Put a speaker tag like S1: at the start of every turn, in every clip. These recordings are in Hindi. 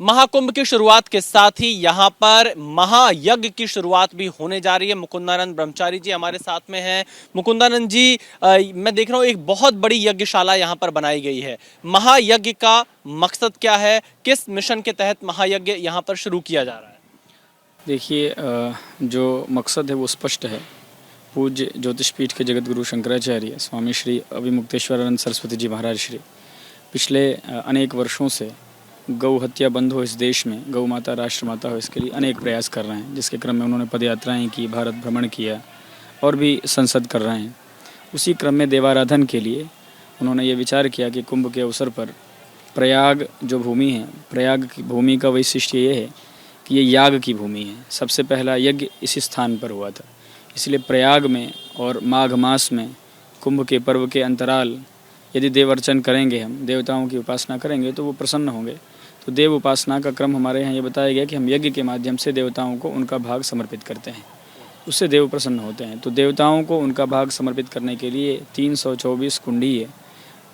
S1: महाकुंभ की शुरुआत के साथ ही यहाँ पर महायज्ञ की शुरुआत भी होने जा रही है। मुकुंदानंद ब्रह्मचारी जी हमारे साथ में हैं। मुकुंदानंद जी, मैं देख रहा हूँ एक बहुत बड़ी यज्ञशाला यहाँ पर बनाई गई है। महायज्ञ का मकसद क्या है? किस मिशन के तहत महायज्ञ यहाँ पर शुरू किया जा रहा है?
S2: देखिए, जो मकसद है वो स्पष्ट है। पूज्य ज्योतिषपीठ के जगत गुरु शंकराचार्य स्वामी श्री अभिमुक्तेश्वरानंद सरस्वती जी महाराज श्री पिछले अनेक वर्षों से गौ हत्या बंद हो इस देश में, गौ माता राष्ट्रमाता हो, इसके लिए अनेक प्रयास कर रहे हैं, जिसके क्रम में उन्होंने पदयात्राएं की, भारत भ्रमण किया और भी संसद कर रहे हैं। उसी क्रम में देवाराधन के लिए उन्होंने ये विचार किया कि कुंभ के अवसर पर प्रयाग जो भूमि है, प्रयाग की भूमि का वैशिष्ट्य ये है कि ये याग की भूमि है। सबसे पहला यज्ञ इसी स्थान पर हुआ था, इसलिए प्रयाग में और माघ मास में कुंभ के पर्व के अंतराल यदि देव अर्चन करेंगे, हम देवताओं की उपासना करेंगे तो वो प्रसन्न होंगे। तो देव उपासना का क्रम हमारे यहाँ ये बताया गया कि हम यज्ञ के माध्यम से देवताओं को उनका भाग समर्पित करते हैं, उससे देव प्रसन्न होते हैं। तो देवताओं को उनका भाग समर्पित करने के लिए 324 कुंडीय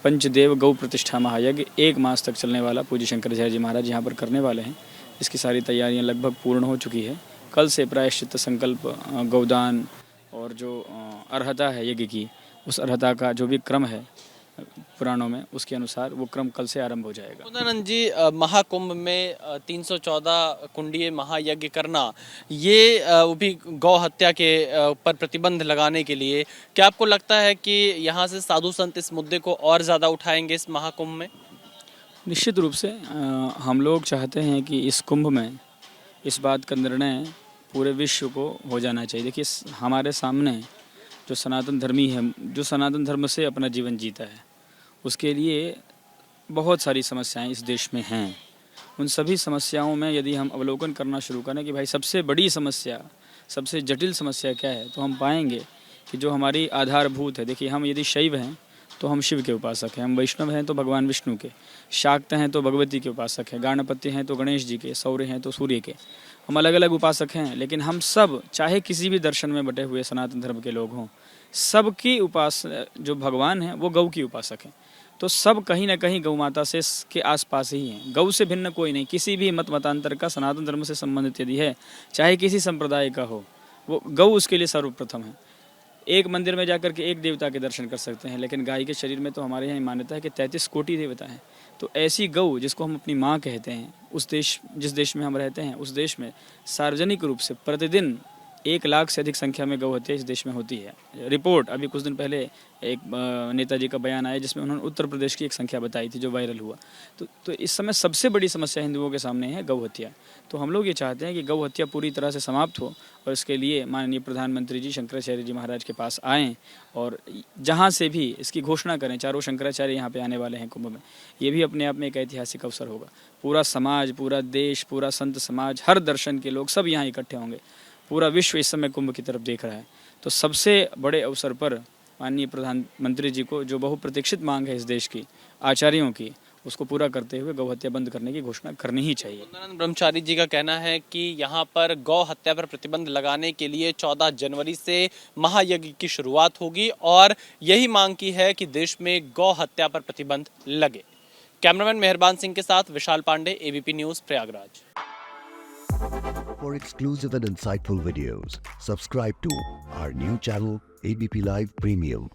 S2: पंचदेव गौ प्रतिष्ठा महायज्ञ 1 मास तक चलने वाला पूज्य शंकराचार्य जी महाराज यहाँ पर करने वाले हैं। इसकी सारी तैयारियाँ लगभग पूर्ण हो चुकी है। कल से प्रायश्चित्त संकल्प, गौदान और जो अर्हता है यज्ञ की, उस अर्हता का जो भी क्रम है पुराणों में, उसके अनुसार वो क्रम कल से आरंभ हो जाएगा।
S1: मुकुंदानंद जी, महाकुंभ में 314 कुंडीय महायज्ञ करना, ये वो भी गौ हत्या के ऊपर प्रतिबंध लगाने के लिए, क्या आपको लगता है कि यहाँ से साधु संत इस मुद्दे को और ज़्यादा उठाएंगे इस महाकुंभ में?
S2: निश्चित रूप से हम लोग चाहते हैं कि इस कुंभ में इस बात का निर्णय पूरे विश्व को हो जाना चाहिए। देखिए, हमारे सामने जो सनातन धर्मी है, जो सनातन धर्म से अपना जीवन जीता है, उसके लिए बहुत सारी समस्याएं इस देश में हैं। उन सभी समस्याओं में यदि हम अवलोकन करना शुरू करें कि भाई सबसे बड़ी समस्या, सबसे जटिल समस्या क्या है, तो हम पाएंगे कि जो हमारी आधारभूत है। देखिए, हम यदि शैव हैं तो हम शिव के उपासक हैं, हम वैष्णव हैं तो भगवान विष्णु के, शाक्त हैं तो भगवती के उपासक हैं, गाणपत्य हैं तो गणेश जी के, सौर्य हैं तो सूर्य के। हम अलग अलग उपासक हैं, लेकिन हम सब चाहे किसी भी दर्शन में बटे हुए सनातन धर्म के लोग हों, सबकी उपासना जो भगवान है वो गौ की उपासक हैं। तो सब कहीं ना कहीं गौ माता से के आसपास ही हैं। गौ से भिन्न कोई नहीं, किसी भी मत मतांतर का सनातन धर्म से संबंधित यदि है, चाहे किसी संप्रदाय का हो, वो गौ उसके लिए सर्वप्रथम है। एक मंदिर में जाकर के एक देवता के दर्शन कर सकते हैं, लेकिन गाय के शरीर में तो हमारे यहाँ मान्यता है कि 33 कोटि देवता हैं। तो ऐसी गौ जिसको हम अपनी माँ कहते हैं, उस देश, जिस देश में हम रहते हैं, उस देश में सार्वजनिक रूप से प्रतिदिन 1 लाख से अधिक संख्या में गौ हत्या इस देश में होती है। रिपोर्ट अभी कुछ दिन पहले एक नेताजी का बयान आया जिसमें उन्होंने उत्तर प्रदेश की एक संख्या बताई थी जो वायरल हुआ। तो इस समय सबसे बड़ी समस्या हिंदुओं के सामने है गौ हत्या। तो हम लोग ये चाहते हैं कि गौ हत्या पूरी तरह से समाप्त हो, और इसके लिए माननीय प्रधानमंत्री जी शंकराचार्य जी महाराज के पास आएँ और जहाँ से भी इसकी घोषणा करें। चारों शंकराचार्य यहाँ पे आने वाले हैं कुंभ में। ये भी अपने आप में एक ऐतिहासिक अवसर होगा। पूरा समाज, पूरा देश, पूरा संत समाज, हर दर्शन के लोग सब यहाँ इकट्ठे होंगे। पूरा विश्व इस समय कुंभ की तरफ देख रहा है। तो सबसे बड़े अवसर पर माननीय प्रधानमंत्री जी को जो बहुप्रतीक्षित मांग है इस देश की, आचार्यों की, उसको पूरा करते हुए गौ हत्या बंद करने की घोषणा करनी ही चाहिए।
S1: मुकुंदानंद ब्रह्मचारी जी का कहना है कि यहाँ पर गौ हत्या पर प्रतिबंध लगाने के लिए 14 जनवरी से महायज्ञ की शुरुआत होगी और यही मांग की है कि देश में गौ हत्या पर प्रतिबंध लगे। कैमरामैन मेहरबान सिंह के साथ Vishal Pandey, ABP news, Prayagraj.
S3: For exclusive and insightful videos, subscribe to our new channel ABP Live Premium.